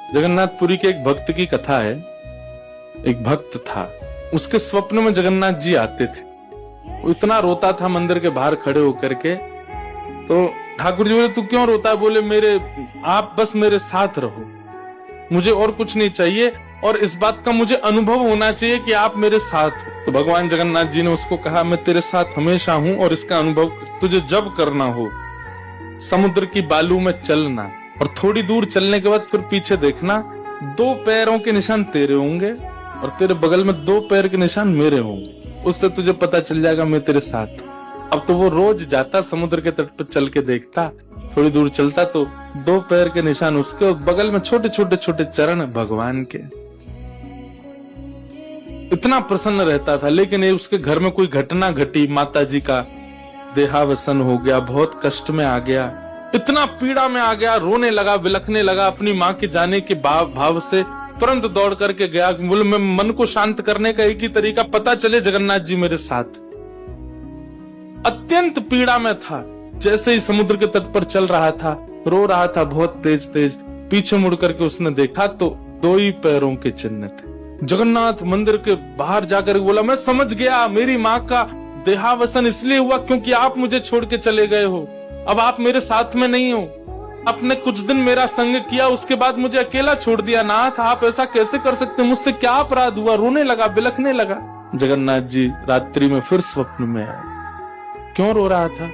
जगन्नाथपुरी के एक भक्त की कथा है। एक भक्त था, उसके स्वप्न में जगन्नाथ जी आते थे। वो इतना रोता था मंदिर के बाहर खड़े होकर के। तो ठाकुर जी बोले, तू क्यों रोता है? बोले, आप बस मेरे साथ रहो, मुझे और कुछ नहीं चाहिए, और इस बात का मुझे अनुभव होना चाहिए कि आप मेरे साथ हो। तो भगवान जगन्नाथ जी ने उसको कहा, मैं तेरे साथ हमेशा हूं, और इसका अनुभव तुझे जब करना हो समुद्र की बालू में चलना, और थोड़ी दूर चलने के बाद फिर पीछे देखना, 2 पैरों के निशान तेरे होंगे और तेरे बगल में 2 पैर के निशान मेरे होंगे। उससे तुझे पता चल जाएगा मैं तेरे साथ। अब तो वो रोज जाता, समुद्र के तट पर चल के देखता, थोड़ी दूर चलता तो 2 पैर के निशान उसके और बगल में छोटे छोटे छोटे चरण भगवान के। इतना प्रसन्न रहता था। लेकिन ये उसके घर में कोई घटना घटी, माता जी का देहावसन हो गया, बहुत कष्ट में आ गया, इतना पीड़ा में आ गया, रोने लगा, बिलखने लगा। अपनी माँ के जाने के भाव से तुरंत दौड़ करके गया। बोले, मैं मन को शांत करने का एक ही तरीका, पता चले जगन्नाथ जी मेरे साथ। अत्यंत पीड़ा में था। जैसे ही समुद्र के तट पर चल रहा था, रो रहा था बहुत तेज तेज। पीछे मुड़ करके उसने देखा तो 2 ही पैरों के चिन्ह थे। जगन्नाथ मंदिर के बाहर जाकर बोला, मैं समझ गया, मेरी माँ का देहावसन इसलिए हुआ क्योंकि आप मुझे छोड़ के चले गए हो। अब आप मेरे साथ में नहीं हो। आपने कुछ दिन मेरा संग किया, उसके बाद मुझे अकेला छोड़ दिया। नाथ, आप ऐसा कैसे कर सकते? मुझसे क्या अपराध हुआ? रोने लगा, बिलखने लगा। जगन्नाथ जी रात्रि में फिर स्वप्न में आए। क्यों रो रहा था?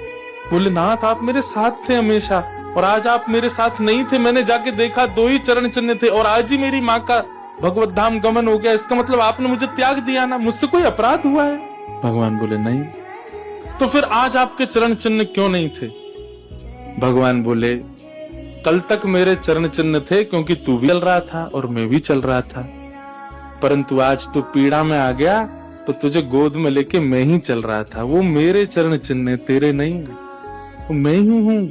बोले, नाथ, आप मेरे साथ थे हमेशा, और आज आप मेरे साथ नहीं थे। मैंने जाके देखा 2 ही चरण चिन्ह थे, और आज ही मेरी माँ का भगवत धाम गमन हो गया। इसका मतलब आपने मुझे त्याग दिया ना? मुझसे कोई अपराध हुआ है? भगवान बोले, नहीं। तो फिर आज आपके चरण चिन्ह क्यों नहीं थे? भगवान बोले, कल तक मेरे चरण चिन्ह थे क्योंकि तू भी चल रहा था और मैं भी चल रहा था, परंतु आज तू पीड़ा में आ गया तो तुझे गोद में लेके मैं ही चल रहा था। वो मेरे चरण चिन्ह, तेरे नहीं, वो मैं ही हूं।